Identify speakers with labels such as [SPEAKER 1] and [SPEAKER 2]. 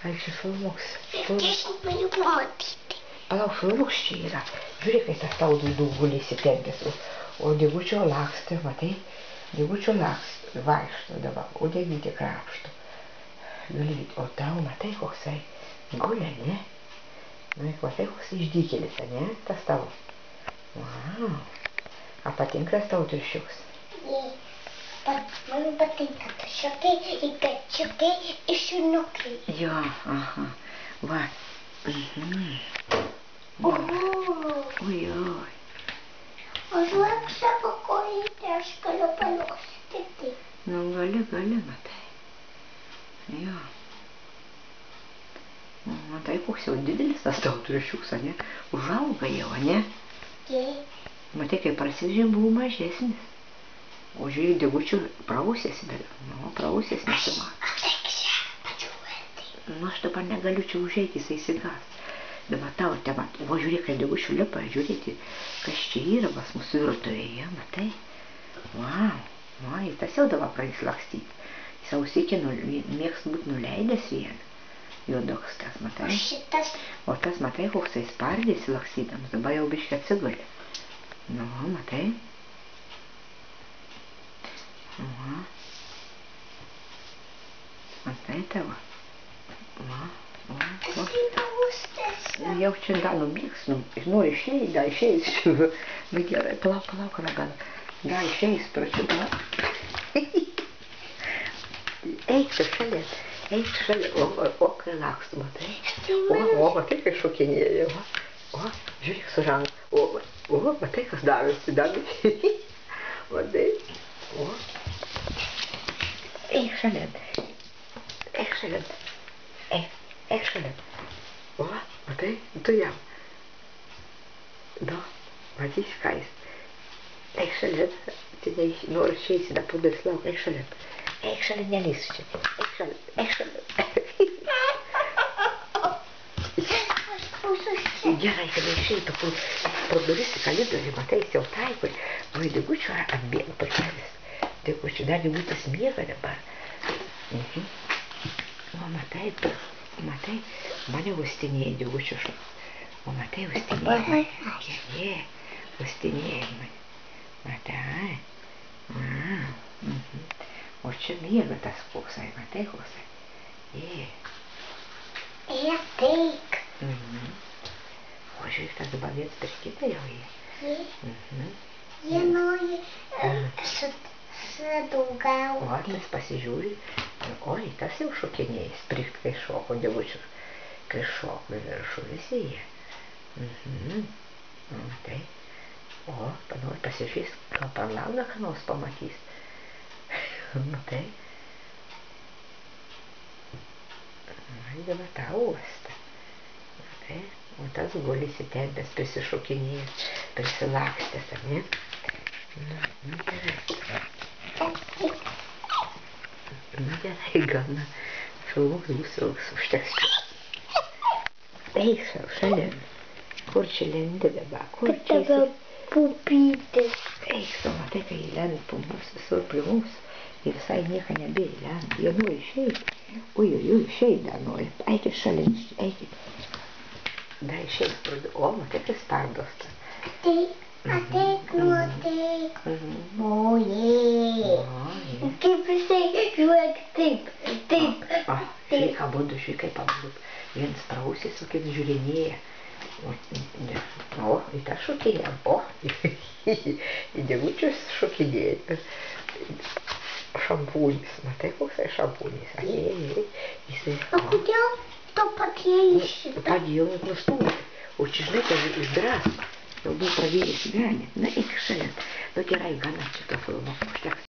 [SPEAKER 1] Ai, čia filmuks.
[SPEAKER 2] Aš negaliu pamatyti.
[SPEAKER 1] Palauk, filmuks čia yra. Žiūrėk, kai tas tau dūdų guli įsitempęs. O Diegučio laksto, matai? Diegučio laksto, vaikšto dabar. O Dievytė krapšto. O tau, matai, koksai gulia, ne? Matai, koks išdykėlis, ne? Tas tavo. Vau. A patinka tas tavo triušiuks?
[SPEAKER 2] Man patinka triušiukai, ir kačiukai, ir šuniukai.
[SPEAKER 1] Jo, aha. Va. Oi, oi.
[SPEAKER 2] O žiūrėk savo kojytę, aš galiu paliuostyti.
[SPEAKER 1] Nu, gali, matai. Jo. Matai, koks jau didelis tas tavo triušiuks, ne? Užauga jau, ne? Matai, kai prasidžiai buvo mažesnis. O žiūrėk, Diegučių prausėsi, bet, prausės nesimato. Nu, aš dabar negaliu čia užeiti, jisai įsigas. Dabar tau, o žiūrėk, kai Diegučių lipa, žiūrėti, kas čia yra pas mūsų virtuvėje, matai? Vau, tas jau dabar pradės lakstyti. Jis ausikė mėgst būti nuleidęs vieną. Juodoks tas, matai? O tas, matai, koks jis spardėsi lakstydams, dabar jau biškai atsigulė. Nu, matai? Matai tavo? Jau čia gal nubėgs, nori išeiti, gal išeis. Nu gerai, palauk, ragana. Gal išeis, prašau, palauk. Eik tu šalia, o kai lakstu, matai? O, matai, kai šokinėja, o, žiūrėk su ranka, o, matai, kas darosi, matai, o, eik šalia, o, matai, tu jam, nu, matysi, ką jis, eik šalia, nori išeisi, da pūdės lauk, eik šalia, nelys čia, eik šalia. Gerai, kad išeitų pro duris į kalidorį, matai, jis jau taikui, o į Diegučio atbėga pakelis. Diegučio, dar Diegutis miega dabar. O matai, mane uostinėja Diegučio šuns. O matai, uostinėja. Uostinėja mane. Matai. O čia miega tas koksai, matai koksai.
[SPEAKER 2] Ateik.
[SPEAKER 1] O žiūrėk, tas dabar viens per kitą jau
[SPEAKER 2] Jie nori su draugauti.
[SPEAKER 1] O, tas pasižiūri. Oi, tas jau šokinėjai, sprikt, kai šoko, Diegučių. Kai šoko į viršų visi jie. Matai. O, panori pasižiūrės, gal per langą ką nors pamatys. Matai. Ai, dabar tą uostą. Matai. O tas guli įsitempęs, prisišokinėjęs, prisilakstęs, ar ne? Nu, gerai. Nu, gerai, gana. Filmuks bus ilgs, užteks. Eik, šalia. Kur čia lendi dabar? Kur čia esi?
[SPEAKER 2] Pupytis.
[SPEAKER 1] Eik, matai, kai lend po mūsų, visur prie mūsų. Ir visai nieko nebėra, lend. Jie nori išeiti. Oi, išeiti dar nori. Eikit šalia, eikit. Da išeis, o, matai, kai spardos.
[SPEAKER 2] Ateik, ateik. Ojei. Kaip jisai, žiūrėk, taip.
[SPEAKER 1] Žiūrėk, abudu, kaip abudu. Vienas prausės, o kaip žiūrinėja. O, į tą šokinę, o, į Diegučius šokinėja. Šampūnis, matai, koksai šampūnis.
[SPEAKER 2] O kodėl tu padėjai šitą?
[SPEAKER 1] Padėjau nustūmti. O čia, žinai, kad išdras. Jau buvo pradėjęs gyvenį. Na, eik šalia. Nu, gerai, gana šito filmo. Užteks.